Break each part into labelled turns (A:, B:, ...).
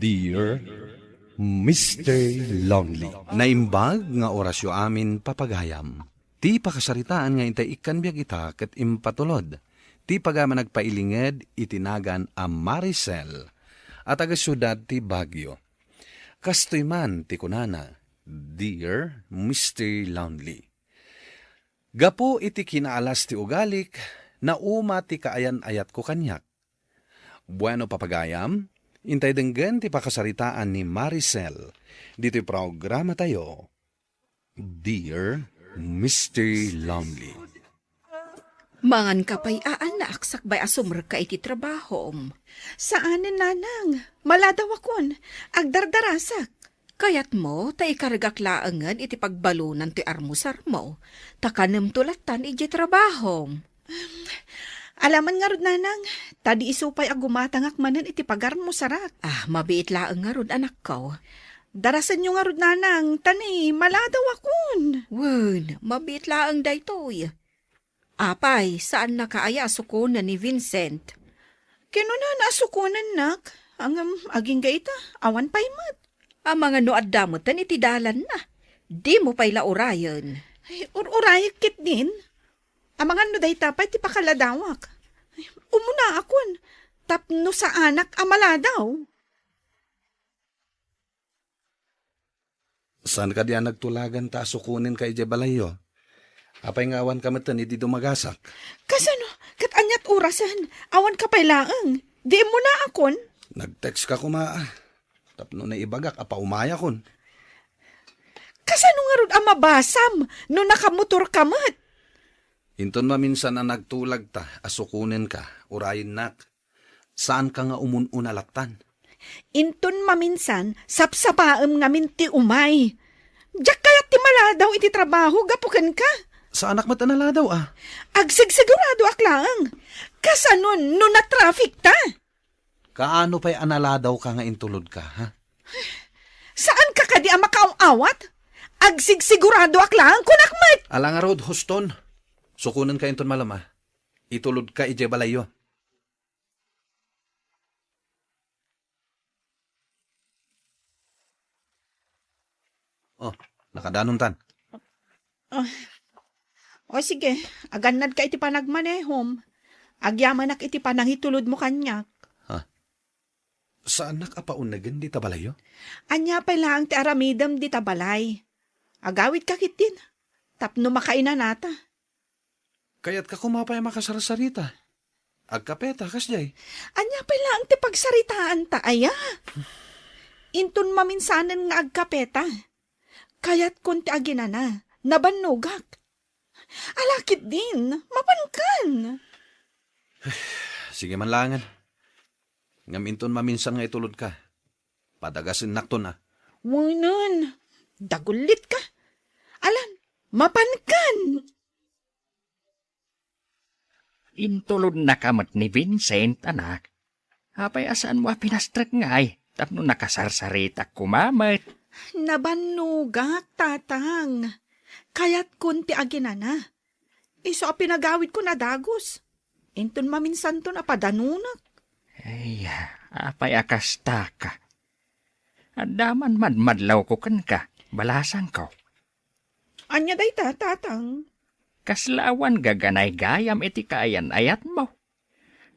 A: Dear Mr. Lonely. Naimbag nga orasyo amin papagayam. Ti pakasaritaan nga intay ikan biag ita ket impatulod. Ti pagama nagpailinged itinagan a Maricel at aga syudad ti Baguio. Kastoy man ti kunana, Dear Mr. Lonely. Gapo iti kinaalas ti ugalik, na uma ti kaayan-ayat ko kanyak. Bueno papagayam, intay denggen ti pakasaritaan ni Maricel. Dito'y programa tayo, Dear Mr. Lonely.
B: Mangan kapayaan na aksakbay asumr ka iti trabahom. Saanen nanang, maladaw akon, agdardarasak. Kayat mo, ta ikaragaklaangan iti pagbalunan ti armusar mo. Takanem tulatan iti trabahom. Alaman nga rod nanang, tadi isupay agumatangak manen iti pagarmusarak. Mabiit laang nga rod anak ko. Darasan nyo nga rod nanang, tani, maladaw akon. Wen, mabiit laang daytoy. Apay, saan nakaaya asukunan ni Vincent? Kinuna na asukunan nak, ang aging gaita, awan pay mat. Ang mga noadamutan iti dalan na, di mo pay laurayan. Ay, urayak kit din. Ang mga noday tapay ti pakaladawak. Ay, umuna akon, tapno sa anak amaladaw.
A: Saan ka diyan nagtulagan ta asukunin kay Jebalayo? Apay nga awan kamatan iti dumagasak.
B: Kasano, kat anyat urasan, awan ka pay laang. Di mo na akon.
A: Nag-text ka kumaa. Tapno na ibagak, apa umaya kon.
B: Kasano nga rod ang mabasam, no nakamotor ka mat?
A: Inton maminsan na nagtulag ta, asukunin ka, urayin nak. Saan ka nga umunalaktan?
B: Inton maminsan, sapsapaem ngamin ti umay. Diyak kaya ti maladaw iti trabaho, gapukan ka.
A: Sa anak matanala daw
B: Agsigsigurado aklang. Kasanon, no na-traffic ta?
A: Kaano pa'y anala daw ka nga intulod ka, ha?
B: Saan ka kadi ang makaawat? Agsigsigurado aklang, kunakmat.
A: Alang nga rod, Huston. Sukunan ka inton malama. Itulod ka ije balayo. Oh, nakadanon tan.
B: O sige, aganad ka iti panagmanehom. Agyaman ak iti panangitulod mo kanyak.
A: Saan nakapaunagan di tabalayo?
B: Anya pa lang ti aramidam di tabalay. Agawit ka kitin. Tapno makaina nata.
A: Kaya't ka kumapay makasarasarita. Agkapeta kasjay.
B: Anya pa lang ti pagsaritaan ta aya. Inton maminsanan nga agkapeta. Kaya't kun ti aginana, nabanugak. Alakit din, mapankan.
A: Sige man langan. Ngaminton maminsan nga itulod ka. Padagasin nakton na.
B: Wanan, dagulit ka. Alan, mapankan.
C: Intulod na kamat ni Vincent, anak. Apay asaan mo pinastrak ngay, tapno nakasarsarita kumamat.
B: Nabanugak, tatang. Kaya't kunti aginana. Iso a pinagawid ko na dagos. Inton maminsan to na padanunak.
C: Ay, apay akasta ka. Adaman madmadlaw ko kan ka, balasan ko.
B: Anya day tatang.
C: Kaslawan gaganay gayam iti kaayan ayat mo.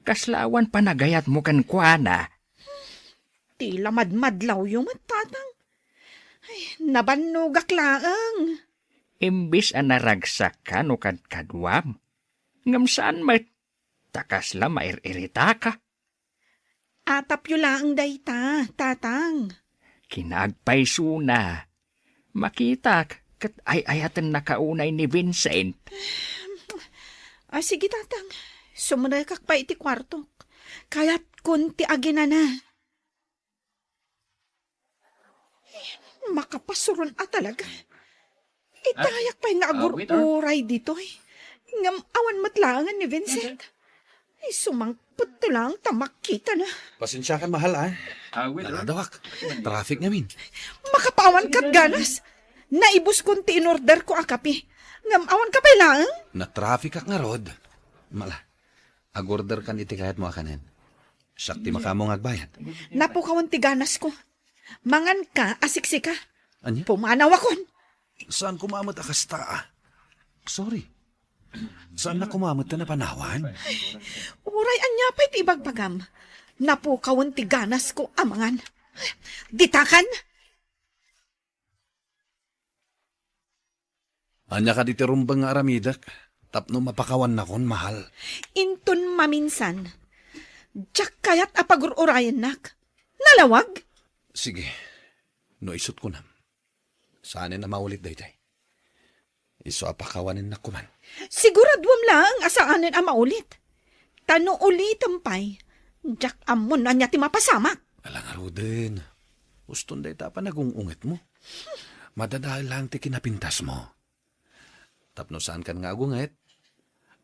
C: Kaslawan panagayat mo kan kuana.
B: Tila madmadlaw yung tatang. Ay, nabanugak laang.
C: Imbis anaragsak ka no kadkadwam. Ngam saan mat, takasla mairirita ka.
B: Atap yu laang day tatang.
C: Kinagpaiso na. Makitak, kat ay-ayatan nakaunay ni Vincent.
B: Sige tatang, sumunagak pa iti kwarto. Kaya't kunti aginana. Makapasuron talaga. Itayak pa nga agur-uray dito eh. Ngam awan matlangan ni Vincent. Ay sumangpot to lang tamakita na.
A: Pasensya kan mahal Naladawak. Traffic namin.
B: Makapawan kat ganas. Naibus kunti in order ko akapi. Ngam awan ka pa lang.
A: Na traffic ka nga rod. Mala. Agorder kan iti kahit mo akanin. Sakti makamong agbayad.
B: Napukawan ti ganas ko. Mangan ka, asiksika.
A: Anya?
B: Pumanaw akon.
A: Saan kumamot akasta? Sorry. Saan na kumamot na panawan?
B: Uray anya pa'y ti ibagbagam. Napukawan ti ganas ko, amangan. Ditakan?
A: Anya ka di tirumbang nga aramidak. Tapno mapakawan na kon, mahal.
B: Inton maminsan. Diyak kayat apagururayan nak. Nalawag?
A: Sige. No isot ko na. Saan na maulit daytay? Iso apakawanin na kuman.
B: Siguradwam lang asaanin ang maulit. Tano ulit pay. Diyak amon na niya ti mapasamak.
A: Alang aruden. Uston day pa nagungungit mo. Madadahil lang ti kinapintas mo. Tapno saan kan nga agungit?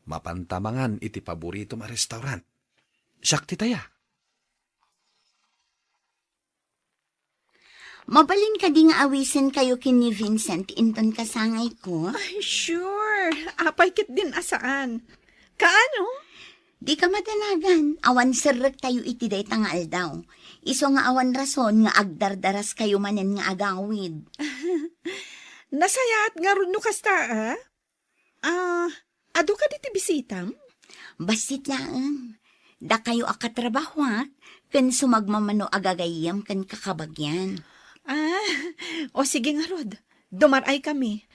A: Mapantamangan iti paborito ma restaurant. Sakti taya.
D: Mabalin ka di nga awisin kayo kin ni Vincent inton kasangay ko.
B: Ay, sure. Apay kit din asaan. Kaano?
D: Di ka matanagan. Awan sirrek tayo iti day tangal daw. Iso nga awan rason nga agdardaras kayo manen nga agawid.
B: Nasayaat nga rin no kasta, ado ka diti bisitam?
D: Basit lang. Da kayo akatrabaho ha. Ken sumagmamano agagayam ken kakabagyan.
B: O sige nga Rod. Dumaray kami.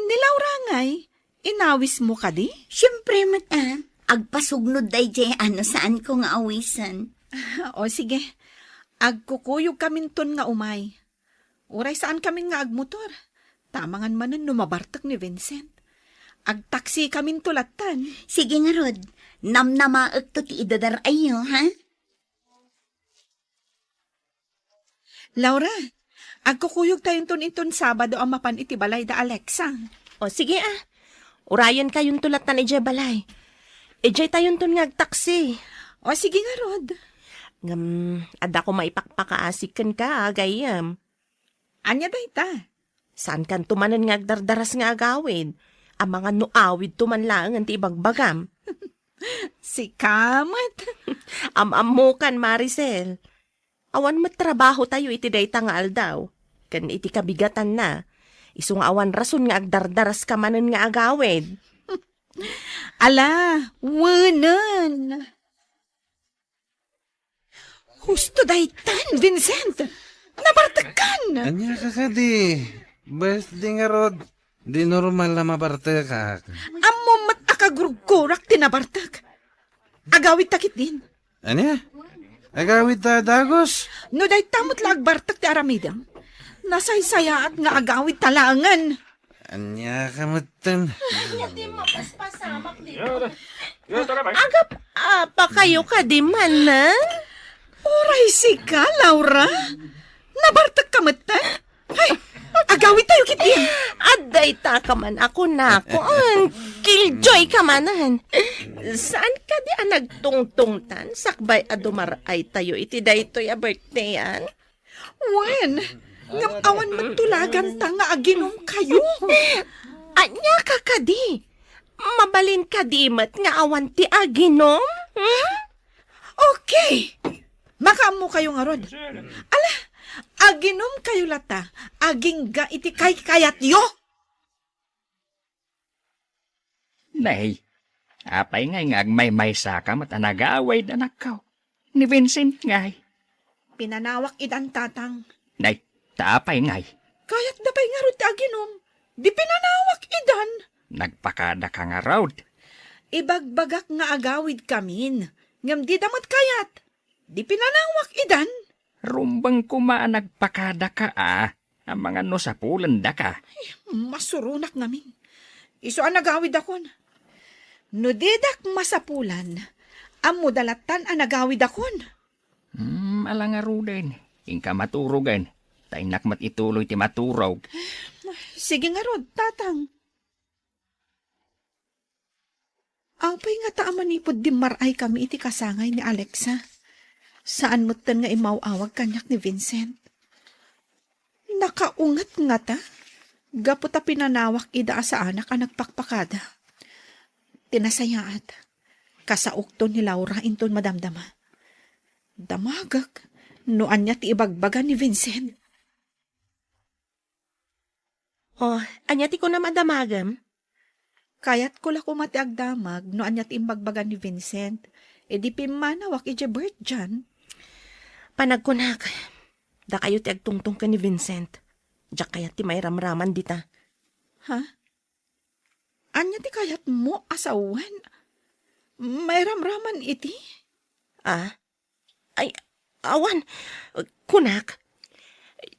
B: Nilaura ngay. Inawis mo ka di?
D: Siyempre mata. Agpasugnod day jay ano saan ko nga awisan.
B: O sige. Agkukuyog kami ton nga umay. Uray saan kami nga agmotor. Tamangan manan numabartak ni Vincent. Agtaksi kami tulatan.
D: Sige nga Rod. Namnamaag to ti idadar ayo ha.
B: Laura, agkukuyog tayong ton Sabado ang mapan iti balay da Alexa.
E: O sige Urayan kayong tulatan ijay balay. Ijay tayon ton nga agtaksi.
B: O sige nga Rod.
E: Ada ko maipakpakaasikan ka gayam.
B: Anya day ta?
E: Saan kan tumanan nga agdardaras nga agawid? Ang mga nuawid tuman lang ang tibagbagam.
B: Si Kamat.
E: Am-am kan Maricel. Awan matrabaho tayo iti day tangal daw. Kan iti kabigatan na. Isong awan rason nga agdardaras ka manan nga agawid.
B: Ala, wanan. Husto daytan, Vincent. Nabartakan.
A: Anya ka ka di. Basta di nga Rod. Di normal na mabarte ka.
B: Amo mat akagurgurak tinabartak. Agawid takit din.
A: Anya? Agawid ta dagos?
B: No day tamot lagbartak ti aramidang. Nasaysaya at nga agawid talangan.
A: Anya ka matan.
E: Agap, pa kayo ka di man na?
B: Oray si ka, Laura. Nabartak ka mata. Ay, agawid tayo kitin.
E: Aday ta ka man ako na ako. Killjoy ka manan. Saan ka di nagtungtungtan? Sakbay adumaray tayo iti daytoy a birthdayan.
B: Wen, ngam awan matulagan ta nga aginom kayo.
E: Anya ka kadi? Mabalin ka di mat nga awan ti aginom?
B: Okay. Makaamo kayo nga Rod. Ala, aginom kayo lata. Aging ga iti kayat yo.
C: Nay, apay ngay nga agmay-may sa ka matanagaaway na nakaw. Ni Vincent ngay.
B: Pinanawak idan tatang.
C: Nay, taapay ngay.
B: Kayat da pa'y nga Rod ti aginom. Di pinanawak idan.
C: Nagpakada ka nga raw.
B: Ibagbagak nga agawid kamin. Ngam di damat kayat. Di pinanawak idan.
C: Rumbang kumaan nagpakada ka Ang mga no sa pulan da ka.
B: Masurunak ngamin. Iso ang nagawid akon. No dedak masapulan, amo dalatan ang nagawid akon.
C: Alang nga ruden. Ingka maturugan. Tainak mat ituloy ti maturog.
B: Sige nga Rod, tatang. Apay nga taamanipod di maray kami iti kasangay ni Alexa. Saan mo tan nga imawawag kanyak ni Vincent? Nakaungat nga ta. Gapo ta pinanawak ida sa anak ang nagpakpakada. Tinasayaat. Kasaukton ni Laura inton madamdama. Damagak. Noan niya ti ibagbaga ni Vincent.
E: Oh, anya ti ko na madamagam.
B: Kayat ko la kumati agdamag noan niya ti imbagbaga ni Vincent. E di pimanawak ije Bert dyan.
E: Panagkunak. Da kayo ti agtungtong ka ni Vincent. Diyak kaya ti may ramraman dita.
B: Ha? Anya ti kayat mo asawan? May ramraman iti?
E: Ah? Ay, awan. Kunak.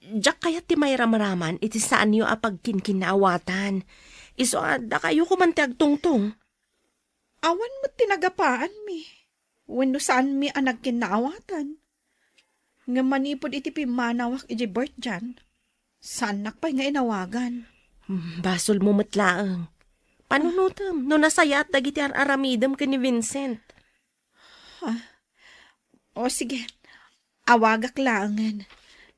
E: Diyak kaya ti may ramraman iti saan niyo apagkinkinawatan. Iso da kayo kumanti agtungtong.
B: Awan mo tinagapaan mi. Wenno saan mi anag kinaawatan. Nga manipod iti pimanawak iti Bert dyan. Saan nakpay nga inawagan?
E: Basol mo matlaang. Panunutam, no nasayat dagiti aramidam ka ni Vincent.
B: O sige, awagak langan.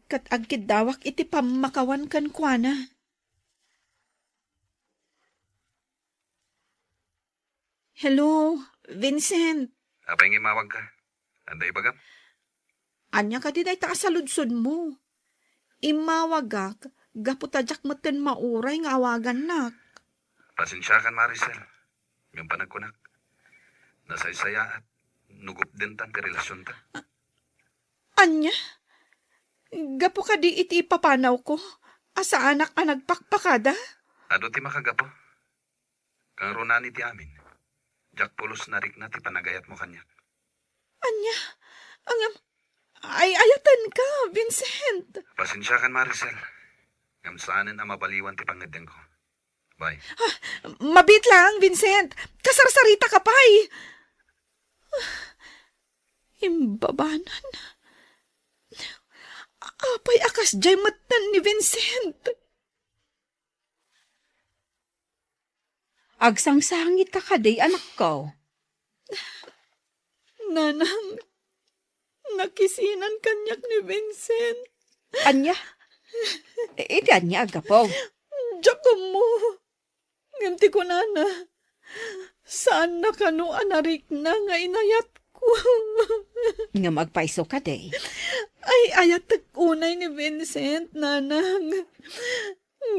B: Kat agkidawak iti pamakawan kan kuana. Hello, Vincent.
A: Apay nga mawag ka. Anday bagam?
B: Anya ka di day takasaludsod mo. Imawagak, gaputadyak maten mauray nga awagan nak.
A: Pasensya kan, Maricel. Yung panagkunak. Nasaysaya at nugup din tan ka relasyon ta.
B: Anya? Gapo ka di iti ipapanaw ko. Asa anak nagpakpakada?
A: Ado ti makagapo. Kang runani ti amin. Jack pulos narik na ti panagayat mo kanyak.
B: Anya? Ay, ayatan ka, Vincent.
A: Pasensya kan, Maricel. Ngam saanin ang mabaliwan ti pangadyan ko. Bye.
B: Mabit lang, Vincent. Kasarsarita ka pa'y. Imbabanan. Apay akas jay matan ni Vincent. Agsangsangit ka kaday, anak ko. Nanang, nakisinan kanyak ni Vincent. Anya? Iti anya agapaw. Diyak mo. Ngamti ko nana. Saan na kano anarik na nga inayat ko? Nga magpaiso ka day. Ay, ayat unay ni Vincent, nanang.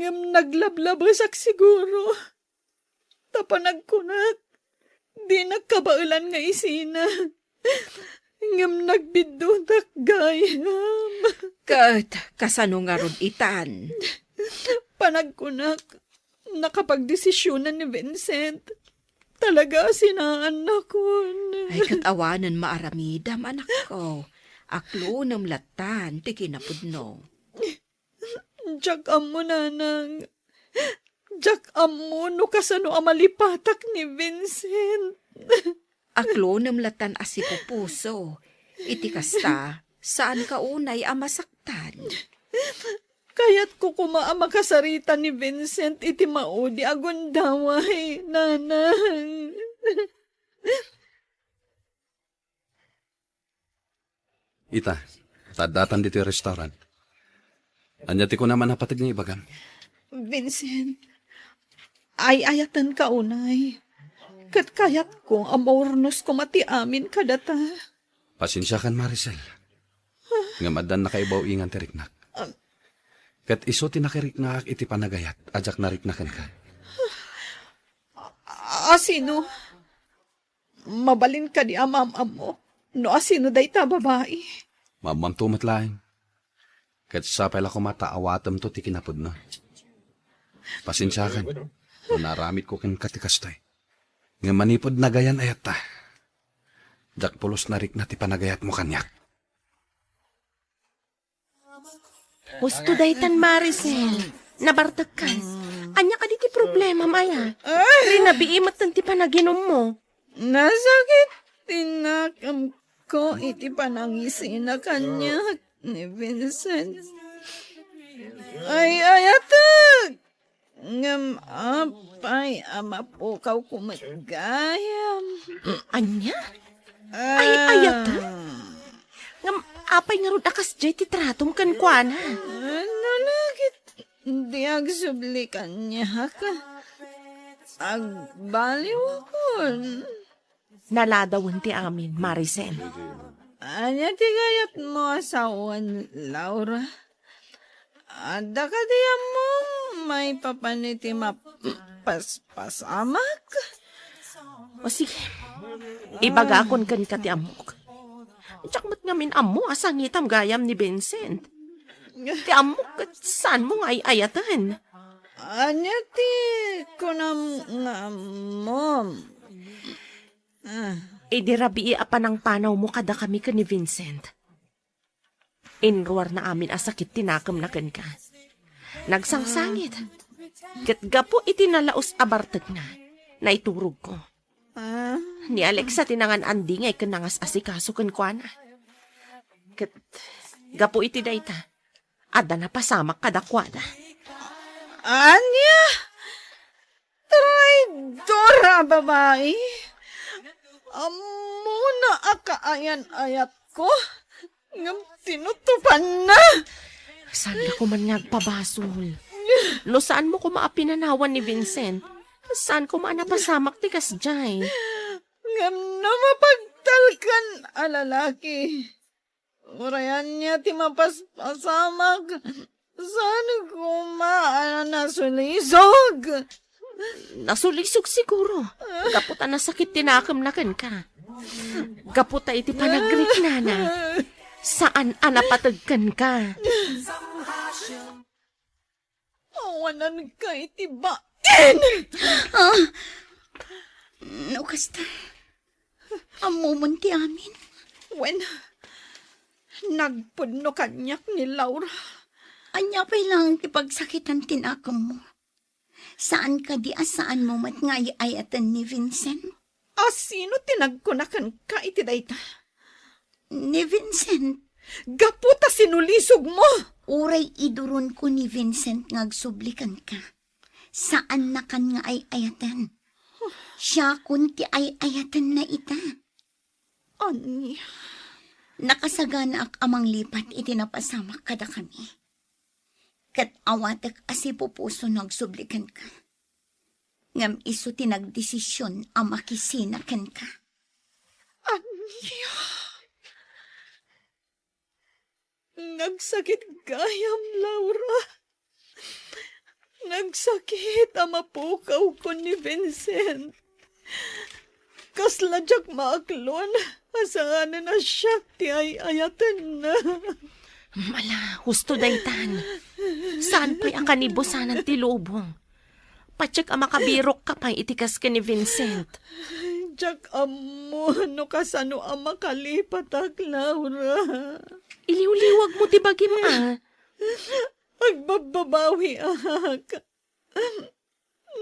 B: Ngam naglablabasak siguro. Tapanag ko na. Di nagkabaulan nga isina. Ngam nagbidudak gayam. Kat, kasano nga ron itan? Panag ko na. Nakapagdesisyonan ni Vincent. Talaga sinaan na kun. Ay, katawanan maaramidam, anak ko. Aklo ng latan, ti kinapudno. Diyak mo, nanang. Diyak mo, no kasano amalipatak ni Vincent. Aklo ng latan asipupuso. Iti kasta, saan ka unay amasaktan? Kaya't ko makasarita ni Vincent iti maudi agundaway, nanang.
A: Ita, tadatan dito yung restaurant. Anyati ko naman napatig niya ibagam.
B: Vincent, ay ayatan ka unay. Kat kayat ko amornos ko mati amin kadata.
A: Pasensya kan, Maricel. Ngamadan na kaibaw ingan teriknak. Kat iso tinakiriknak iti panagayat, ajak nariknakan ka.
B: Asino? Mabalin ka di amam-am mo. No asino day ta babae?
A: Mamam tumatlaing. Kat sapay la ko mataawatam to ti kinapod na. Pasensya kan. Naramit ko kin katikastay. Nga manipod na gayan ayat ta. Jak pulos narik na ti panagayat mo kanyak.
E: Gusto daytan Maricel. Nabartag ka. Anya ka di ti problema, Maya. Rinabiimat ng ti panaginom mo.
B: Nasakit tinakam ko iti panangisin na kanya ni Vincent. Ay ayatag! Ngam apay amapukaw kumagayam.
E: Anya? Ay ayata? Ngam apay nga ron akas jay ti tratom kan kuana.
B: Ano lagit? Di agsubli kanya ka. Agbaliw akon.
E: Naladawan ti amin, Maricel.
B: Anya ti gayat mo asawan, Laura? Ada ka diya mo may papaniti mapaspasamak?
E: O sige, ibagakon kan ka ti amok. Tsak mat ngamin amo asang itam gayam ni Vincent. Ti amok, saan mo nga ayatan?
B: Anya ti kunam nga mo.
E: Di rabi apa ng panaw mo kada kami ka ni Vincent. Inruar na amin asakit tinakam na kan ka. Nagsangsangit. Gatgapo itinalaos abartag na iturog ko. Ni Alexa tinangan andi ngay kanangas asikaso kan kwa na. Kat gapo iti dayta. Ada na pasamak kada kwada.
B: Anya? Traidora babae? Amo na akaayan-ayat ko? Ngam tinutupan na?
E: Saan ka man nagpabasol? No saan mo ko maapinanawan ni Vincent? Saan ko maanapasamak ti kasjay?
B: Ngam na mapagtalkan alalaki. Urayan niya ti mapaspasamak. Saan ko maanasulisog?
E: Nasulisog siguro. Kaputa na sakit tinakam na kan ka. Kaputa iti panagrik na na. Saan anapatagkan ka?
B: Awanan ka iti bain!
D: No, kasta. Amumon ti amin.
B: When nagpudno kanyak ni Laura.
D: Anya pa lang ipagsakitan tinakam mo. Saan ka di asaan mo mat nga ayatan ni Vincent?
B: Sino tinagkunakan ka iti dayta?
D: Ni Vincent?
B: Gaputa sinulisog mo!
D: Uray idurun ko ni Vincent ngagsublikan ka. Saan na kan nga ayatan? Siya kun ti ayatan na ita.
B: Anya?
D: Nakasagana ak amang lipat iti napasamak kada kami. Kat awatak asi pupuso nagsublikan ka. Ngam iso tinagdesisyon ang makisinakan ka.
B: Anya? Nagsakit gayam, Laura. Nagsakit ang mapukaw ko ni Vincent. Kasladyak maaklon, asaan na siya ti ay ayatan na.
E: Mala, husto daytan. Saan pa'y ang kanibusan ng tilubong? Patsyak ang makabirok ka pa'y itikas ka ni Vincent.
B: Jack amo, no kasano ang makalipatak, Laura.
E: Iliw-liwag mo ti bagim
B: Agbababawi ak.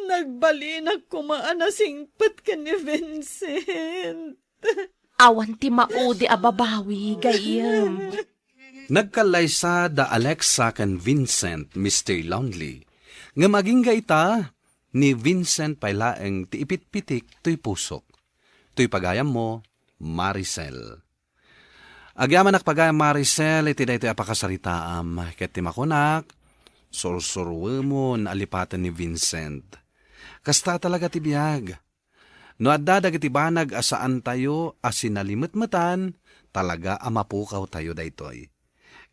B: Nagbalinak kumaanasingpat ka ni Vincent.
E: Awan ti maudi ababawi, gayam.
A: Nagkalaysa da Alexa kan Vincent, Mr. Lonely. Nga maging gaita, ni Vincent pailaeng ti ipit-pitik to'y pusok. To'y pagayam mo, Maricel. Agyaman nakpagayam Maricel, iti da ito'y apakasaritaam. Ket ti makunak, sursurwe mo na alipatan ni Vincent. Kasta talaga ti biyag. No addadag iti banag asaan tayo asinalimutmutan, talaga amapukaw tayo daytoy.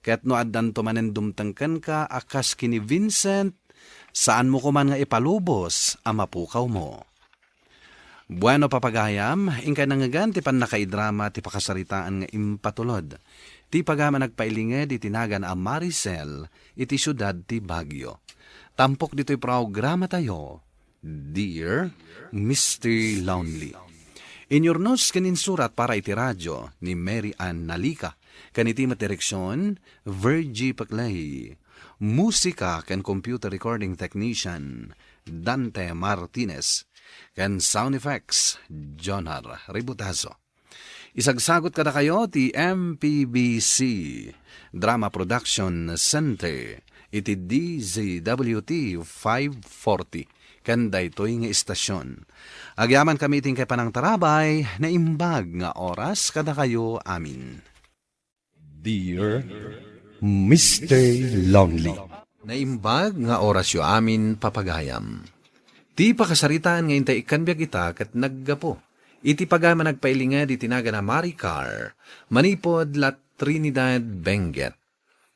A: Ket no addan tumanen dumtangkan ka akas kini Vincent, saan mo kuman nga ipalubos amapukaw mo. Bueno papagayam, ingkay nangagan ti pan nakaidrama ti pakasaritaan nga impatulod. Ti pagama nagpailinged itinagan a Maricel iti syudad ti Baguio. Tampok dito'y programa tayo, Dear Mr. Lonely. Inyornos kanin surat para iti radyo ni Mary Ann Nalika. Kaniti matereksyon, Virgie Paclay. Musika kan computer recording technician, Dante Martinez. Kan sound effects, Jonar Ributazo. Isagsagot kada kayo ti MPBC Drama Production Center iti DZWT 540 kanda ito'y nga istasyon. Agyaman kami iting kay panang tarabay na imbag nga oras kada kayo amin. Dear Mr. Lonely, naimbag nga orasyo amin papagayam. Ti pakasaritaan nga intay ikanbiag ita kat naggapo. Iti pagama nagpailingad iti naga na Maricar, manipod la Trinidad Benguet.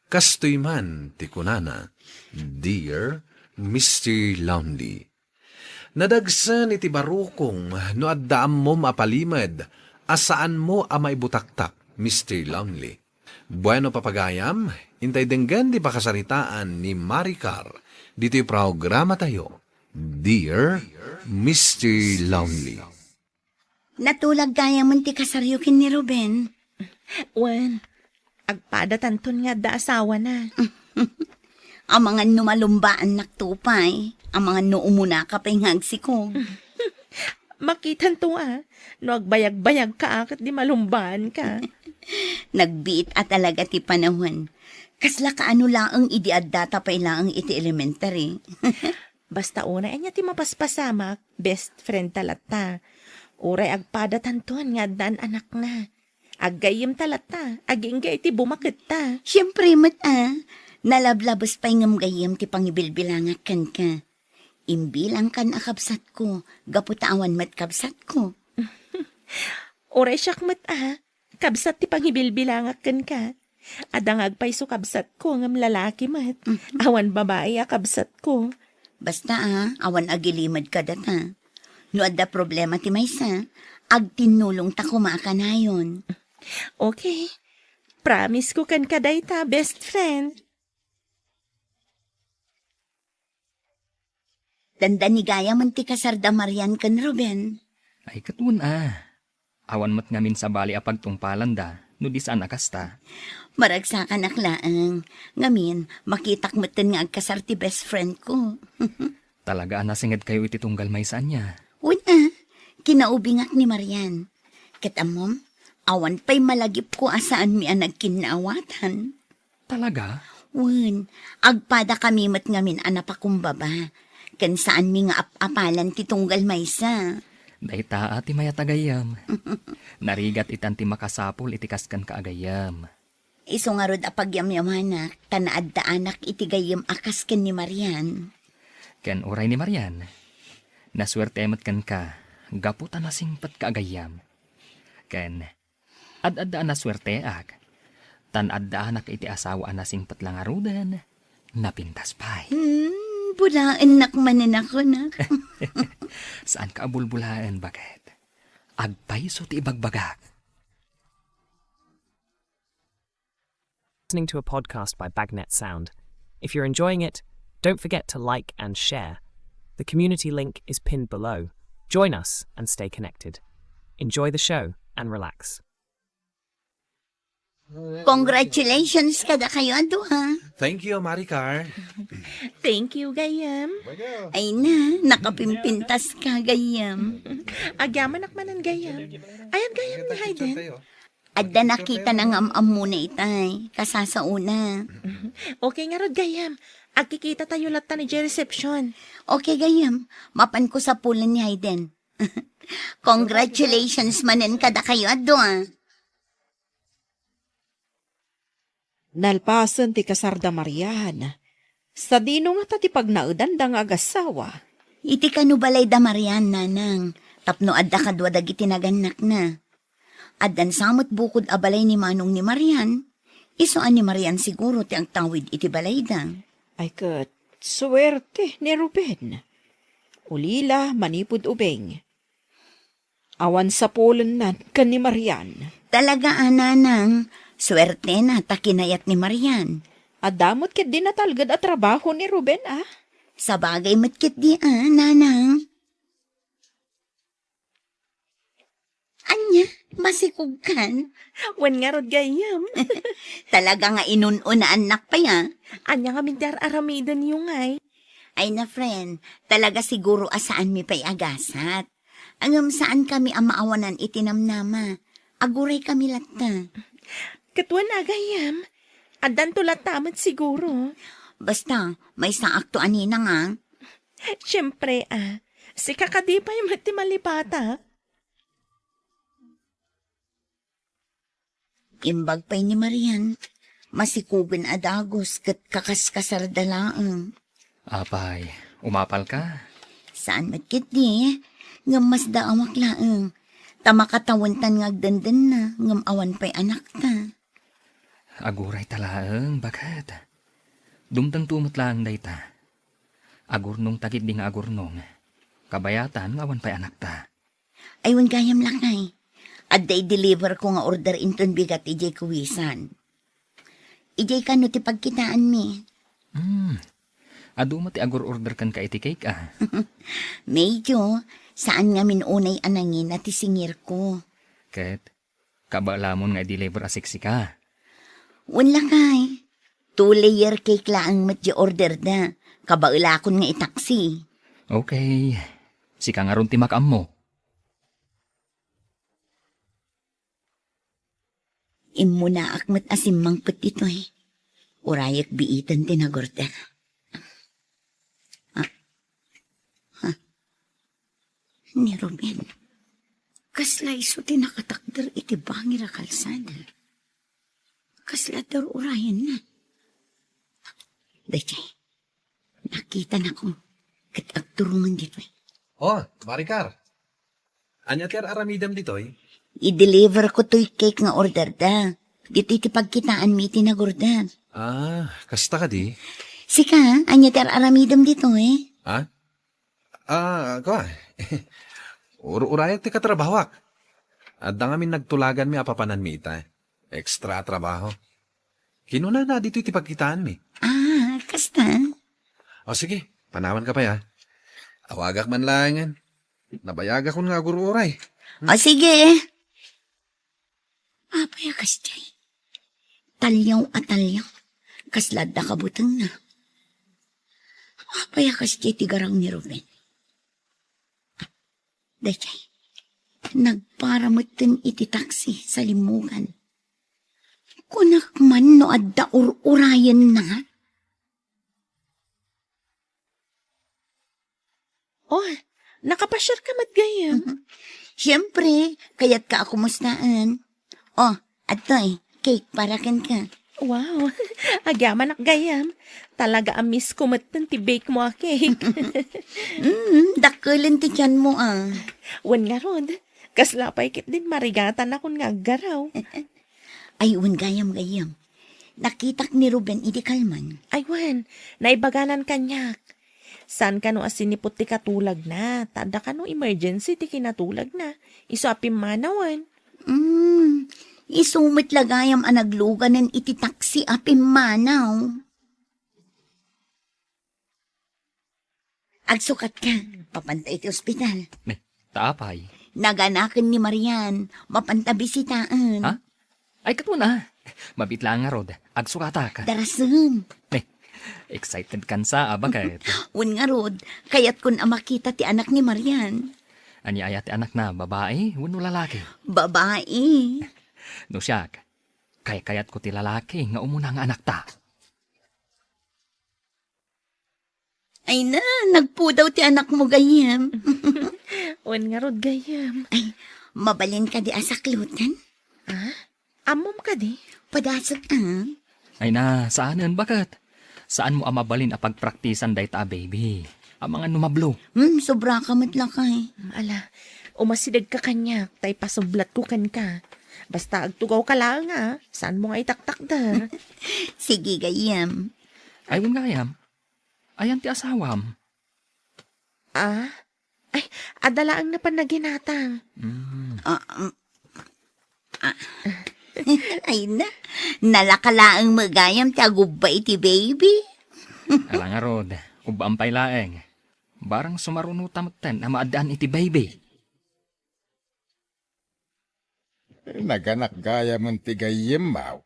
A: Kastoy man ti kunana, Dear Mr. Lonely. Nadagsan iti barukong no addaam mo mapalimad, asaan mo maibutaktak, Mr. Lonely. Bueno papagayam, intay denggan di pakasaritaan ni Maricar, dito yung programa tayo, Dear Mr. Lonely.
D: Natulag gaya man ti kasaryukin ni Ruben.
E: Wen, agpadatanton nga da asawa na.
D: Ang mga numalumbaan naktupay, ang mga nuumuna ka pa'y ngagsikog.
E: Makitan to no agbayag-bayag ka akat di malumbaan ka.
D: Nagbiit at talaga ti panahon. Kasla kaano laang idiadata pa ilaang iti elementary.
E: Basta una anya ti mapaspasamak, best friend talata. Uray agpadatanton nga dan anak na. Aggayim talata, agingga iti bumakit ta.
D: Siyempre nalablabos pa'y ngamgayam ti pangibilbilangat kan ka. Imbilang kan akabsat ko, gaputawan mat kabsat ko.
E: Uray siyak mat kabsat ti pangibilbilangak kan ka. Adang agpay so kabsat ko ngam lalaki mat. Awan babae kabsat ko.
D: Basta awan agilimad ka data. No adda problema ti maysa, agtinulong ta kumaka na yun.
E: Okay. Promise ko kan kaday ta, best friend.
D: Dandan ni gaya man ti kasarda Marian kan Ruben.
C: Ay katun Awan mat ngamin sa bali a pagtungpalan da, no di saan akasta.
D: Maragsakan aklaang. Ngamin, makitak matan nga agkasar ti best friend ko.
C: Talaga nasingad kayo iti tunggal may saan niya.
D: Una, kinaubingak ni Marian. Katamom, awan pa'y malagip ko asaan mi ang nagkinaawatan.
C: Talaga?
D: Wen, agpada kami mat ngamin anapakumbaba. Kan saan mi nga apalan ti tunggal maysa.
C: Dahita ati maya tagayam. Narigat itan ti makasapol iti kaskan kaagayam.
D: Iso nga rod apagyamyamanak, tanaad da anak iti gayam akas ken ni Marian.
C: Ken uray ni Marian. Naswerte emat kan ka, gaputan na singpat kaagayam. Ken, ad-adda naswerte ak. Tan-adda anak iti asawa na singpat lang arudan, napintas pay.
D: Bulaan nakmanin ako nak.
C: Saan ka abulbulaan bakit? Agpaiso ti ibagbagak.
F: Listening to a podcast by Bagnet Sound. If you're enjoying it, don't forget to like and share. The community link is pinned below. Join us and stay connected. Enjoy the show and relax.
D: Congratulations kada kayo ado
A: Thank you, Maricar.
E: Thank you, gayam.
D: Ay nakapimpintas ka gayam.
E: Agyaman akmanan gayam. Ayan gayam ni Hayden.
D: Adda nakita ng am muna itay, kasasauna.
E: Okay nga rod gayam. Agkikita tayo latta ni reception.
D: Okay gayam, mapan ko sa pulan ni Hayden. Congratulations manen kada kayo ado
B: Nalpasan ti kasarda Marian. Sa dino nga ti pagnaudandang agasawa.
D: Iti kanubalay da Marian nanang, tapno adda kadwa dagiti naganak na. Addan samot bukod abalay ni manong ni Marian, isoan ni Marian siguro ti ang tawid iti balay da.
B: Ay kat, suwerte ni Ruben. Ulila manipod ubeng. Awan sa pulan nan kan ni Marian.
D: Talaga nanang, swerte na takinayat ni Marian.
B: Adamot ket di natalgad at trabaho ni Ruben
D: Sa bagay matkit di nanang. Anya, masikog kan.
E: Wan nga rod gayam.
D: Talaga nga inununa anak pa
E: Anya nga mintar aramidan yung ay.
D: Ay na friend, talaga siguro asaan mi pa'y agasat. Angam saan kami ang maawanan itinamnama. Aguray kami latta.
E: Katwan na gayam. Adan tulat tamat siguro.
D: Basta, may saakto anina nga.
E: Siyempre si kakadipay mati malipata.
D: Imbag pa'y ni Marian. Masikugan adagos kat kakaskasardalaang.
C: Apay, umapal ka?
D: Saan matkit di? Nga mas daawak laang. Tamakatawantan nga agdandan na, ngam awan pa'y anak ta.
C: Aguray talaang bakat. Dumtang tumot lang dayta. Agurnong tagit di nga agurnong. Kabayatan nga awan pa'y anak ta.
D: Aywan gayam lang ay. At deliver ko nga order inton bigat ijay kuwisan. Ijay ka no ti pagkitaan mi.
C: Adu mo ti agur order kan ka iti cake ah.
D: Medyo, saan nga minunay anangin at isingir ko.
C: Ket, kabalamon nga i-deliver asiksi ka.
D: Wala kay. 2-layer cake laang matya order da. Kabailakon nga itaksi.
C: Okay. Sika nga ron ti makam mo.
D: Imo na akmat asimang ito eh. Urayak biitan tinagorda. Ni Ruben, kasla iso tinakatakder iti bangir a kalsada. Kasla dar urayan na. Daychay, nakita na ko kat agturungan dito eh.
A: Oh, Maricar. Anya ti aramidam ditoy?
D: I-deliver ko to'y cake nga order da. Dito iti pagkitaan mi tinagorda.
A: Ah, kasta ka di?
D: Sika, anya ter aramidam dito eh.
A: Ha? Kwa. Urayak ti katrabahawak. At da ngamin nagtulagan mi apapanan mi ita. Extra trabaho. Kinuna na dito iti pagkitaan mi.
D: Ah, kasta.
A: O sige, panawan ka pa ya. Awagak man langan. Nabayaga ko nga guru uray.
D: O sige. Apaya kasjay. Talyaw at talyaw. Kaslad na kabutang na. Apaya kasjay tigarang ni Ruben. Daychay, nagparamutin iti taksi sa limugan. Kunak man no adda urayan na.
E: Oh, nakapasyar ka matgayam.
D: Siyempre, kaya't ka ako mustaan. Oh, atoy, cake para kan ka.
E: Wow, agyaman ak gayam. Talaga amis kumatan ti bake mo a cake.
D: Dakulan ti tiyan mo ah.
E: Wan nga rod, kaslapay kit din marigatan akong nga garaw.
D: Ay, gayam. Nakitak ni Ruben iti kalman.
E: Ay wan, naibaganan kanyak. San ka no asinipot ti katulag na, tada ka no emergency ti kinatulag na. Iso apim manawan.
D: Isumit lagayam anagluganan iti taksi apim manaw. Agsukat ka, papantay iti ospital.
C: Taapay.
D: Naganakan ni Marian, mapanta bisitaan.
C: Ha? Ay kat mo na. Mabitla nga rod. Agsukata ka.
D: Darasun.
C: Excited kan sa bakit?
D: Un nga rod, kayat kun amakita ti anak ni Marian.
C: Ani ayat ti anak na babae, wano lalaki.
D: Babae.
C: No siyak, kayat ko ti lalaki nga umuna nga anak ta.
D: Ay na, nagpudaw ti anak mo gayam.
E: Wan nga rod gayam.
D: Ay, mabalin ka di asaklutan?
E: Amom ka di?
D: Padasok ah.
C: Ay na, saanan bakit? Saan mo amabalin a pagpraktisan dayta baby? Ang mga numablo.
D: Sobra ka matlakay.
E: Ala, umasidag ka kanyak, tay pasublat ko kan ka. Basta agtugaw ka lang nga, saan mo nga itaktak da?
D: Sige gayam.
C: Ay, wun gayam. Ayan ti asawam.
E: Ay, adala ang napanaginatang.
D: Ay na, nalakalaang magayam ti agubay ti baby.
C: Ala nga rod, ubampay laeng. Barang sumarunutamten na maadaan iti baby.
G: Naganak gaya man ti gayem maw.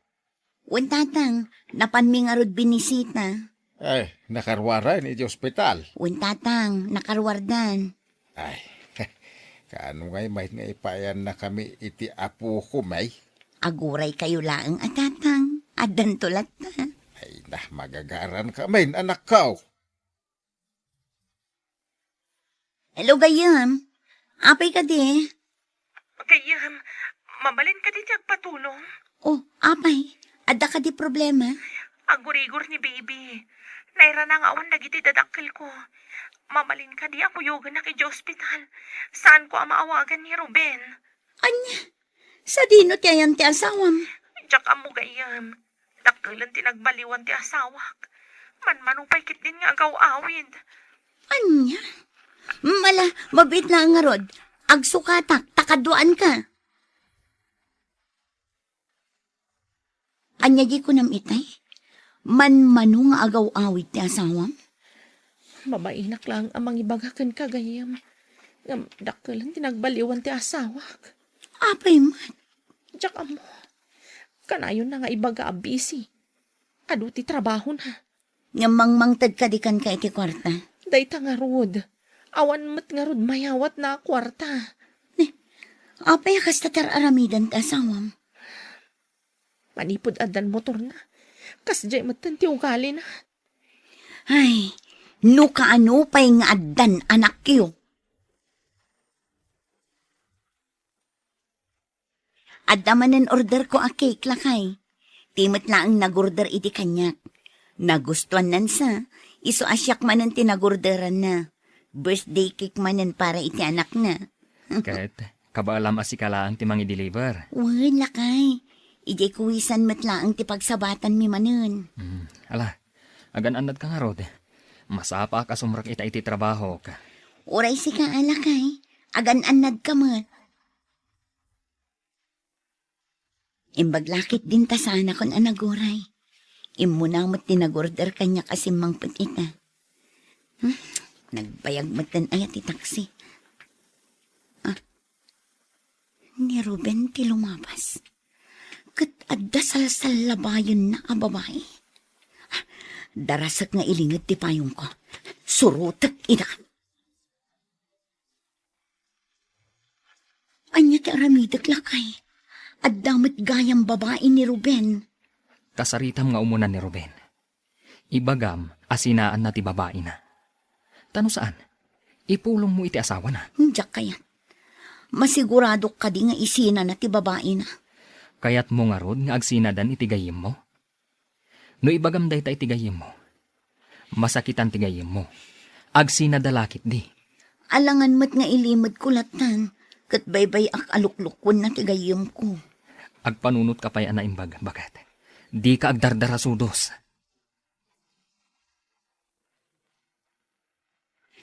D: Untatang, napanmingarod binisita.
G: Ay, nakarwara ni di ospital.
D: Untatang, nakarwardan.
G: Ay, kaano ngay may nga ipayan na kami iti apo ko may.
D: Aguray kayo laang atatang, adan tulat na.
G: Ay, magagaran ka may anak kao.
D: Hello gayam, apay ka di.
E: Gayam, mabalin ka di patulong.
D: Oh, apay, ada ka di problema.
E: Agurigor ni baby. Naira na nga awan dagiti dadakkel ko. Mabalin ka di ako yoga na kay hospital. Saan ko ang maawagan ni Ruben?
D: Anya, sa dino ti ayan ti asawam.
E: Jak amo gayam. Dakilan tinagbaliwan ti asawak. Manmanong paikit din nga agaw-awid.
D: Anya? Mala, mabit na nga rod. Agsukatak, takaduan ka. Anya di ko nam itay. Manmano nga agaw-awid ti asawam.
E: Mabainak lang amang ibagakan ka gayam. Ngam dakilan tinagbaliwan ti asawak.
D: Apay man.
E: Jak amo. Kanayon na nga ibaga abisi. Adu ti trabaho na.
D: Nga mangmangtad ka di kan ka iti kwarta.
E: Dayta nga rod. Awan mat nga rod mayawat na kwarta.
D: Apay kas tatar aramidan ti asawam.
E: Manipod adan motor na. Kas jay matan ti ugali na.
D: Ay, no kaano pa'y nga addan anak kiyo. Adda manen order ko a cake lakay. Timot na ang nagorder iti kanyak. Nagustuhan nan sa, iso asyak manen tinagorderan na. Birthday cake manen para iti anak na.
C: Ket, kabaalam asikalaang ti mangi-deliver.
D: Uy, lakay. Ijay kuwisan matlaang ti pagsabatan mi manen.
C: Ala, agan-anad ka nga rod. Masapa ka sumrak ita iti trabaho ka.
D: Uray si ka alakay. Agan-anad ka mat. Imbaglakit din ta sana kon anaguray. Imuna mo't tinagorder kanya kasi mangput ita. Nagbayag matan ayat ti taksi. Ni Ruben ti lumabas. Kat adda salsal labayon na a babae. Darasak nga ilingad ti payong ko. Surutak ina. Anya ti aramidak lakay. At damit gayang babae ni Ruben.
C: Kasaritam nga umunan ni Ruben. Ibagam, asinaan na ti babae na. Tano saan? Ipulong mo iti asawa na.
D: Diyak kaya. Masigurado ka di nga isina na ti babae na.
C: Kayat mo nga rod nga agsinadan iti gayem mo. No ibagam day ta iti gayem mo. Masakitan ti gayem mo. Agsinadalakit di.
D: Alangan mat nga ilimod kulatan. Kat baybay ak aluklukon na ti gayem ko.
C: Agpanunot ka pa'y anaimbag. Bakit? Di ka agdardara sudos.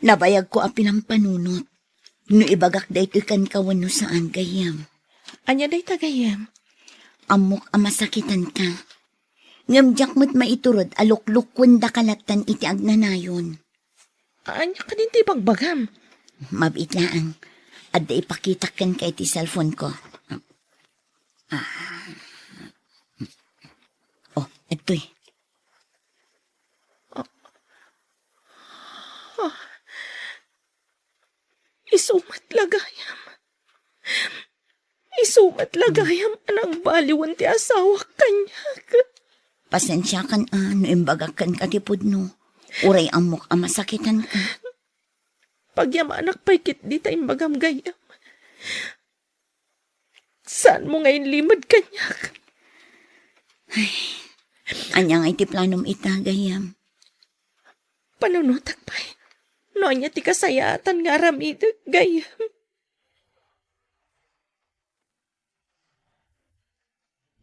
D: Nabayag ko apin ang panunot. No ibagak da ito kan kawan no saan gayam.
E: Anya day tagayam.
D: Amok amasakitan ka. Ngamjak mo't maiturod aluklukon da kalatan iti agnanayon.
E: Anya ka din ti pagbagam.
D: Mabitlaan. Adda ipakita kan ka iti cellphone ko. Oh, ito'y.
E: Isumat lagayam. Isumat lagayam anang baliwan ti asawa kanyak.
D: Pasensya kan no imbagakan ka tipod no. Uray amok amasakitan ka.
E: Pagyam anak paikit di tayong bagam gayam. Saan mo ngayon limad kanyak?
D: Anya nga iti planom ita gayam.
E: Panunutak pa. No anya ti kasayatan nga ramidag gayam.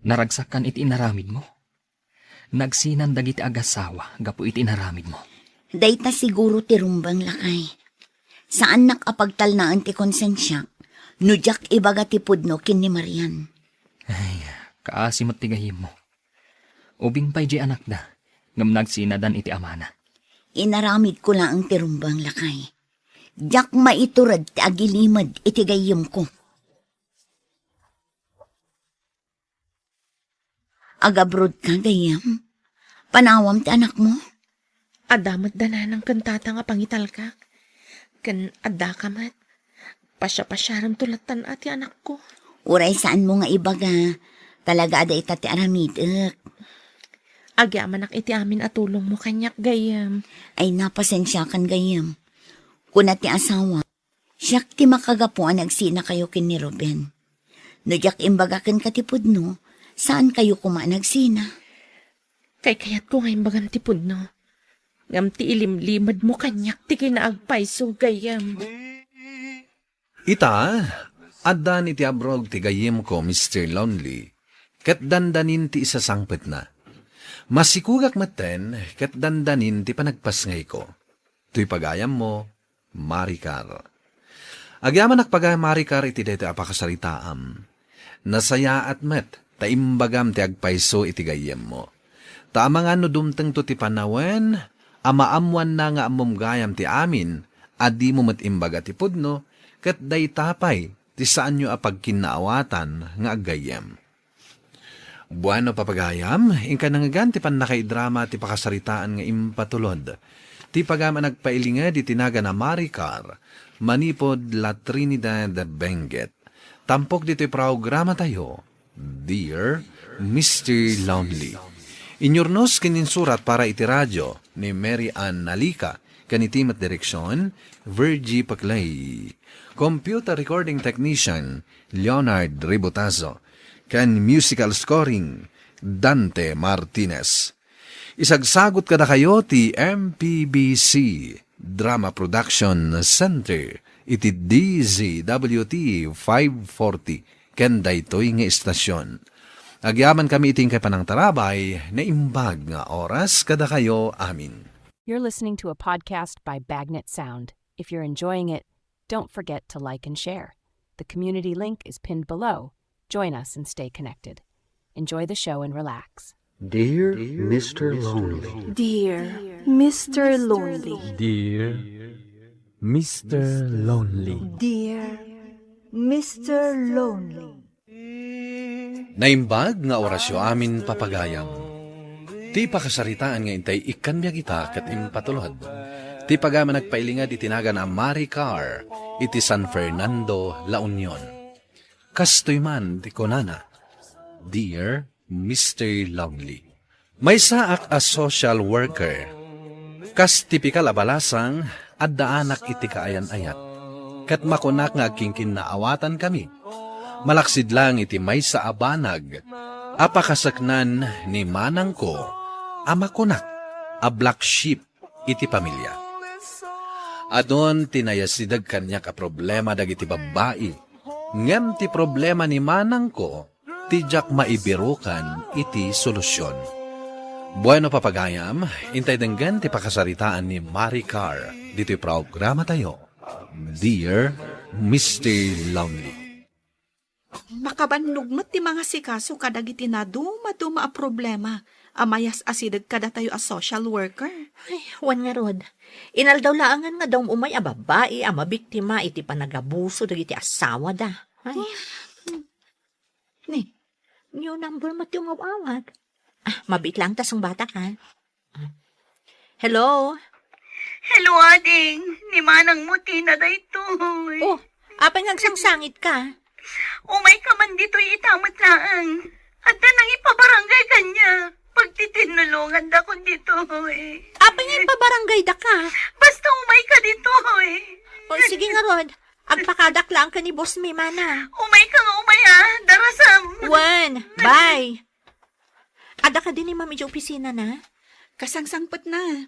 C: Naragsakan iti inaramid mo. Nagsinan dagiti agasawa, gapu iti inaramid mo.
D: Dayta siguro ti rumbang lakay. Saan nakapagtalnaan ti konsensya, nudyak ibaga ti pudno kin ni Marian.
C: Ay, kaasimot ti gayim mo. Ubing pa'y di anak da, ngam nagsinadan iti amana.
D: Inaramid ko lang ang ti rumbang lakay. Diyak maiturad ti agilimad iti gayim ko. Agabrod ka gayam? Panawam ti anak mo?
E: Adamat dana ng kantata nga pangital ka. Kan adda ka mat. Pasya-pasyaram tulatan ati anak ko.
D: Uray saan mo nga ibaga. Talaga ada ita ti aramidak.
E: Agyaman ak iti amin at tulong mo kanyak gayam.
D: Ay napasensya kan gayam. Kuna ti asawa. Siyak ti makagapuan nagsina kayo kin ni Ruben. Nudyak imbaga kan katipod no. Saan kayo nagsina?
E: Kay kayat ko ngayon bagam tipod no. Ngam ti ilimlimad mo kanyak ti kinaagpay so gayam.
A: Ita, Addan iti abrog ti gayem ko, Mr. Lonely, kat dandanin ti isasangpet na. Masikugak maten, kat dandanin ti panagpasngay ko. Tuy pagayam mo, Maricar. Agyaman nakpagay Maricar iti dete apakasaritaam. Nasaya at met, taimbagam ti agpaiso iti gayem mo. Taamangan no dumteng to ti panawen, amaamuan na nga amom gayam ti amin, adi mo matimbaga ti pudno, kat day tapay, ti saan nyo apagkinaawatan nga agayem. Buano papagayam, inka nangagan ti panakaidrama ti pakasaritaan nga impatulod. Ti pagama nagpailinga di tinaga na Maricar, manipod la Trinidad Benguet. Tampok dito'y programa tayo, Dear Mr. Lonely. Inyornos kininsurat para iti radyo ni Mary Ann Nalika, kanitimat direksyon, Virgie Paclay. Computer recording technician, Leonard Ribotazo. Kan musical scoring, Dante Martinez. Isagsagot kada kayo ti MPBC Drama Production Center iti DZWT 540 ken daytoy nga istasyon. Agyaman kami iting kay panang tarabay na imbag nga oras kada kayo amin.
H: You're listening to a podcast by Bagnet Sound. If you're enjoying it, don't forget to like and share. The community link is pinned below. Join us and stay connected. Enjoy the show and relax.
I: Dear Mr. Lonely.
B: Dear Mr. Lonely.
I: Dear Mr. Lonely.
J: Dear Mr. Lonely.
A: Naimbag nga orasyo amin papagayam. Ti pakasaritaan nga intay ikan biya kita kat impatulod. Ti pagama nagpailinga di tinaga na Maricar iti San Fernando, La Union. Kastoy man ti konana, Dear Mr. Lonely. May saak a social worker. Kas tipikal abalasang addaanak iti kaayan-ayat. Kat makunak nga kingkin naawatan kami. Malaksid lang iti may sa abanag. Apakasaknan ni manang ko, amakunak, a black sheep iti pamilya. Adon tinayasidag kanya ka problema dagiti babae. Ngem ti problema ni manang ko, tijak maibirukan iti solusyon. Bueno papagayam, intay denggan ti pakasaritaan ni Maricar. Dito'y programa tayo, Dear Mr. Lonely.
B: Makabanlugmat ti mga sikaso kadagiti na duma-duma a problema. Amayas asidag kada tayo a social worker.
E: Ay, wan nga rod. Inaldaw laangan nga daw umay a babae a mabiktima iti panagabuso dagiti asawa da. Ay. Ni, new number mo ti umawawag. Mabit lang tas ang bata ka. Hello?
D: Hello, ading. Ni manang muti na daytoy.
E: Oh, apay ngagsangsangit ka.
D: Umay ka man dito'y itamot laang. At nang ipabarangay kanya. Pagtitinulungan da ko ditoy.
E: Apay nga ipabarangay da ka.
D: Basta umay ka ditoy.
E: O sige nga rod, agpakadak lang ka ni Boss Mimana.
D: Umay ka nga umay darasam.
E: Wan, bye. Ada ka din ni mami di opisina na?
B: Kasangsangpet na.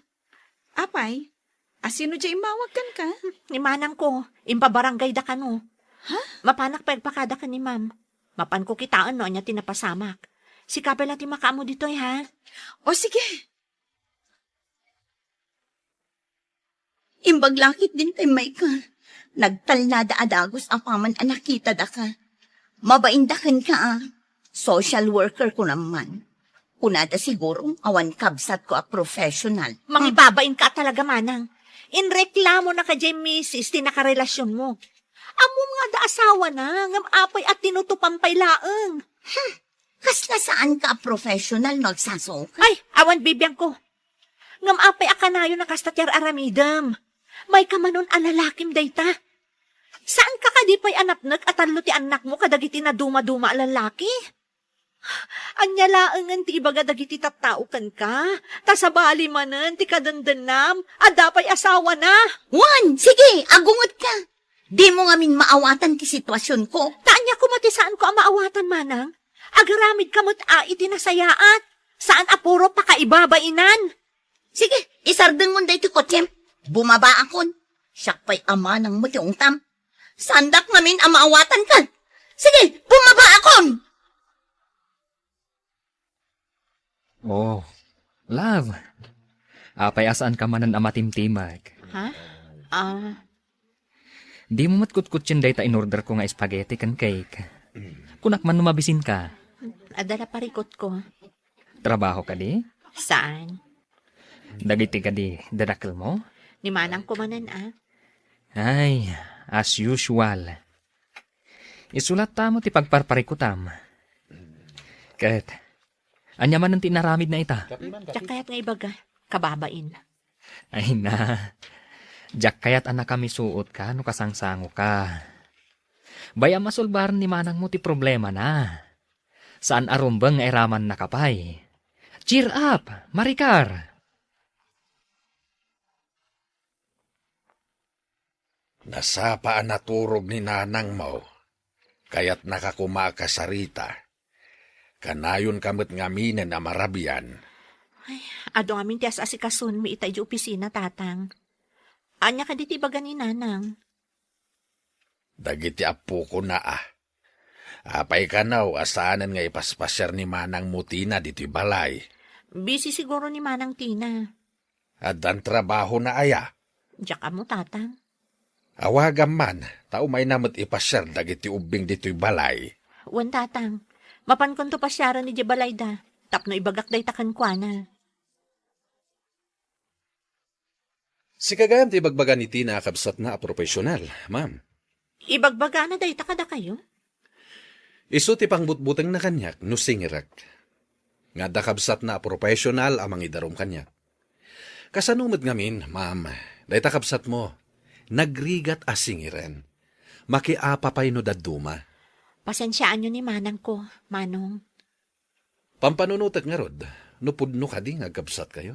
B: Apay, asino dya imawagan ka?
E: Ni manang ko, impabarangay da ka no.
B: Ha?
E: Mapanak pa agpakada ka ni ma'am. Mapan ko kitaan no, anya tinapasamak. Si kapel natin makaamo dito ha?
B: O sige.
D: Imbag lakit din kay Michael. Nagtalnada adagos apaman anakita da ka. Mabaindakan ka Social worker ko naman. Kunada siguro awan kabsat ko a professional.
E: Mangibabain ka talaga manang. Inreklamo na ka dyan misis tinakarelasyon mo. Amo nga da asawa na, ngam apay at tinutupampay laeng.
D: Kasla saan ka professional nagsaso ka?
E: Ay, awan bibiyang ko. Ngam apay akanayo na kastatyar aramidam. May kamanon alalakim dayta. Saan ka kadipay anapnak at talo ti anak mo kadagiti na duma-duma alalaki? Anya laengan ti ibaga dagiti tattaukan ka. Tasabali manen ti kadandanam. Adapay asawa na.
D: Juan, sige, agungot ka. Di mo nga min maawatan ti sitwasyon ko.
E: Taanya ko matisaan ko ang maawatan manang. Agaramid kamot iti nasayaat. Saan apuro pa kaibabainan?
D: Sige, isardeng mo dito ko, Tiyem. Bumaba akon. Siyak pa'y ama ng mutiong tam. Sandak namin ang maawatan ka. Sige, bumaba akon!
C: Oh, love. Apay asaan ka manan amatimtimag.
B: Ha?
C: Di mo matkutkutsin day ta in-order ko nga spaghetti kan cake. Kunak man numabisin ka.
E: Adala parikot ko.
C: Trabaho ka di?
E: Saan?
C: Dagiti ka di dadakil mo?
E: Ni manang ko manan
C: Ay, as usual. Isulat ta mo ti pagparparikutam. Kat, anya man ang tinaramid na ita.
E: Diyak kaya't nga ibaga. Kababain.
C: Ay na, jak kaya't anak kami suot ka, no kasangsango ka. Baya masulbaran ni manang mo ti problema na. Saan arumbang nga iraman na kapay. Cheer up, Maricar!
G: Nasapaan naturog ni nanang mo, kaya't nakakumaka sa Rita. Kanayon kamot ngaminen na marabian.
E: Ado amin ti asikasun mi itay di opisina, tatang. Anya ka diti baga ni nanang.
G: Dagiti apo ko na Apay ka naw, asaanan nga ipaspasyer ni manang mutina dito'y balay.
E: Busy siguro ni manang Tina.
G: At ang trabaho na aya.
E: Diyak mo, tatang.
G: Awagam man, tao may namot ipasyer dagiti ubing dito'y balay.
E: Wan, tatang. Mapan kon to pasyaran ni Jebalayda. Tapno ibagak day takan kwa na.
A: Si kagayam ti bagbaga ni Tina kabsat na profesional, ma'am.
E: Ibagbaga na day takada kayo?
A: Isu ti pangbutbuteng na kanyak, no singirak. Nga dakabsat na profesional amang idarom kanyak. Kasanumad ngamin, ma'am, day takabsat mo, nagrigat asingiren. Makiapapay no daduma.
E: Pasensyaan nyo ni manang ko, manong.
A: Pampanunutak nga rod, no pudno ka di ngagkabsat kayo.